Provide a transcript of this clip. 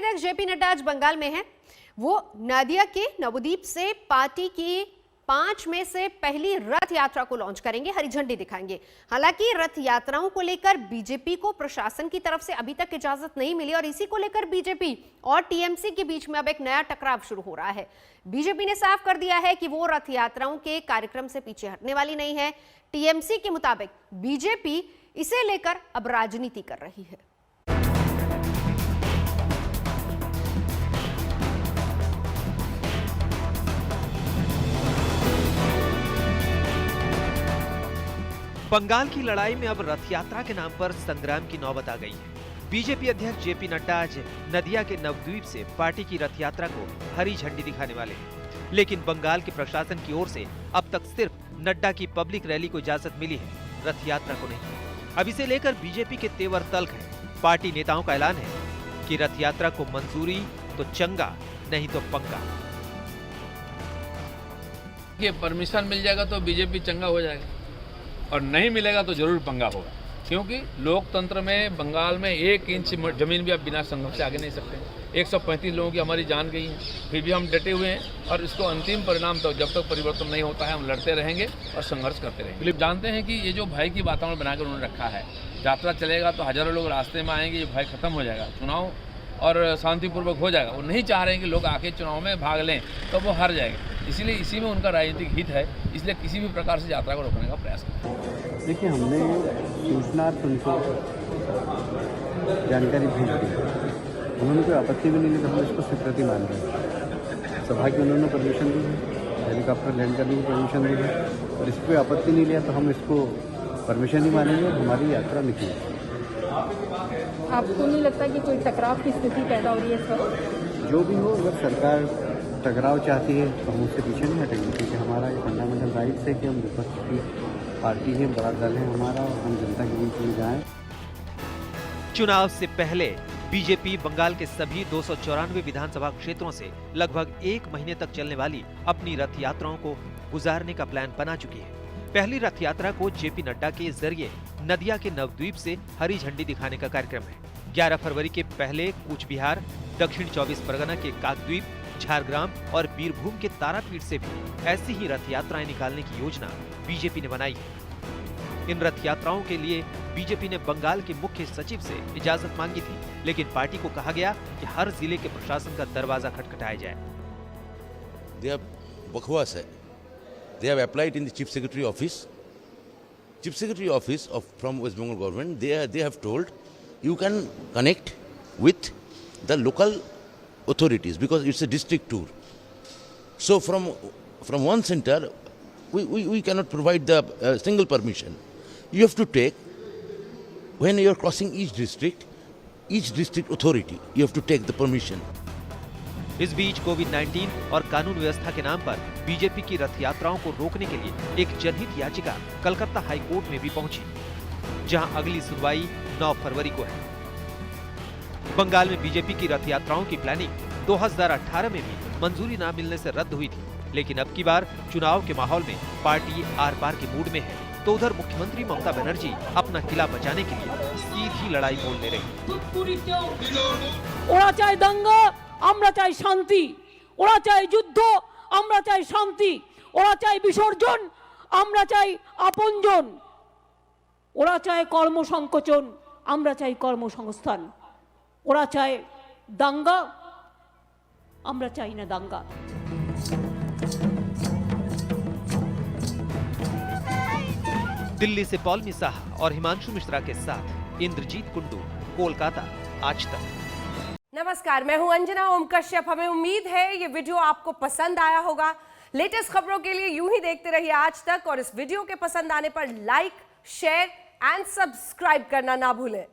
अध्यक्ष जेपी नड्डा आज बंगाल में हैं। वो नादिया के नवद्वीप से पार्टी की 5 में से पहली रथ यात्रा को लॉन्च करेंगे, हरी झंडी दिखाएंगे। हालांकि रथ यात्राओं को लेकर बीजेपी को प्रशासन की तरफ से अभी तक इजाजत नहीं मिली और इसी को लेकर बीजेपी और टीएमसी के बीच में अब एक नया टकराव शुरू हो रहा है। बीजेपी ने साफ कर दिया है कि वो रथ यात्राओं के कार्यक्रम से पीछे हटने वाली नहीं है। टीएमसी के मुताबिक बीजेपी इसे लेकर अब राजनीति कर रही है। बंगाल की लड़ाई में अब रथ यात्रा के नाम पर संग्राम की नौबत आ गई है। बीजेपी अध्यक्ष जेपी नड्डा आज नदिया के नवद्वीप से पार्टी की रथ यात्रा को हरी झंडी दिखाने वाले हैं। लेकिन बंगाल के प्रशासन की ओर से अब तक सिर्फ नड्डा की पब्लिक रैली को इजाजत मिली है, रथ यात्रा को नहीं। अब इसे लेकर बीजेपी के तेवर तल्ख है। पार्टी नेताओं का ऐलान है कि रथ यात्रा को मंजूरी तो चंगा, नहीं तो पंगा। ये परमिशन मिल जाएगा तो बीजेपी चंगा हो जाएगा और नहीं मिलेगा तो जरूर पंगा होगा, क्योंकि लोकतंत्र में बंगाल में 1 इंच जमीन भी आप बिना संघर्ष से आगे नहीं सकते। 135 लोगों की हमारी जान गई है, फिर भी हम डटे हुए हैं और इसको अंतिम परिणाम तक जब तक परिवर्तन नहीं होता है हम लड़ते रहेंगे और संघर्ष करते रहेंगे। जानते हैं कि ये जो भय की वातावरण बनाकर उन्होंने रखा है, यात्रा चलेगा तो हजारों लोग रास्ते में आएंगे, ये भय खत्म हो जाएगा, चुनाव और शांतिपूर्वक हो जाएगा। वो नहीं चाह रहे हैं कि लोग आके चुनाव में भाग लें, तो वो हार जाएंगे। इसीलिए इसी में उनका राजनीतिक हित है, इसलिए किसी भी प्रकार से यात्रा को रोकने का प्रयास करें। देखिए, हमने सूचना उनको जानकारी भेज दी, उन्होंने कोई आपत्ति भी नहीं ली, तो हम इसको स्वीकृति मान रहे हैं। सभा की उन्होंने परमिशन दी है, हेलीकॉप्टर लैंड करने की परमिशन दी है और इस पर आपत्ति नहीं लिया तो हम इसको परमिशन ही मानेंगे और हमारी यात्रा निकलेगी। आपको नहीं लगता कि कोई टकराव की स्थिति पैदा हो रही है सर? जो भी हो, अगर सरकार टकराव चाहती है तो हम उससे पीछे नहीं हटेंगे, क्योंकि हमारा ये फंडामेंटल राइट्स है कि हम विपक्ष की पार्टी है, बड़ा दल है हमारा और हम जनता के बीच में जाएं। चुनाव से पहले बीजेपी बंगाल के सभी 294 विधानसभा क्षेत्रों से लगभग 1 महीने तक चलने वाली अपनी रथ यात्राओं को गुजारने का प्लान बना चुकी है। पहली रथ यात्रा को जेपी नड्डा के जरिए नदिया के नवद्वीप से हरी झंडी दिखाने का कार्यक्रम है। 11 फरवरी के पहले कूच बिहार, दक्षिण 24 परगना के काकद्वीप, झारग्राम और बीरभूम के तारापीठ से भी ऐसी ही रथ यात्राएं निकालने की योजना बीजेपी ने बनाई है। इन रथ यात्राओं के लिए बीजेपी ने बंगाल के मुख्य सचिव से इजाजत मांगी थी, लेकिन पार्टी को कहा गया कि हर जिले के प्रशासन का दरवाजा खटखटाया जाए। बकवास है। They have applied in the Chief Secretary office. Chief Secretary office from West Bengal government, they have told you can connect with the local authorities because it's a district tour. So from one center, we cannot provide the single permission. You have to take, when you are crossing each district authority, you have to take the permission. इस बीच कोविड-19 और कानून व्यवस्था के नाम पर BJP की रथ यात्राओं को रोकने के लिए एक जनहित याचिका कलकत्ता हाई कोर्ट में भी पहुंची, जहां अगली सुनवाई 9 फरवरी को है। बंगाल में बीजेपी की रथ यात्राओं की प्लानिंग 2018 में भी मंजूरी न मिलने से रद्द हुई थी, लेकिन अब की बार चुनाव के माहौल में पार्टी आर पार के मूड में है, तो उधर मुख्यमंत्री ममता बनर्जी अपना किला बचाने के लिए सीधी लड़ाई बोलने रही। ওরা চায় দাঙ্গা, আমরা চাই শান্তি। ওরা চায় যুদ্ধ, আমরা চাই শান্তি। ওরা চায় বিসর্জন, আমরা চাই আপনজন। ওরা চায় কর্মসংকোচন, আমরা চাই কর্মসংস্থান। ওরা চায় দাঙ্গা, আমরা চাই না দাঙ্গা। दिल्ली से पौलमी साहा और हिमांशु मिश्रा के साथ इंद्रजीत कुंडू, कोलकाता, आज तक। नमस्कार, मैं हूं अंजना ओम कश्यप। हमें उम्मीद है ये वीडियो आपको पसंद आया होगा। लेटेस्ट खबरों के लिए यूं ही देखते रहिए आज तक और इस वीडियो के पसंद आने पर लाइक, शेयर एंड सब्सक्राइब करना ना भूलें।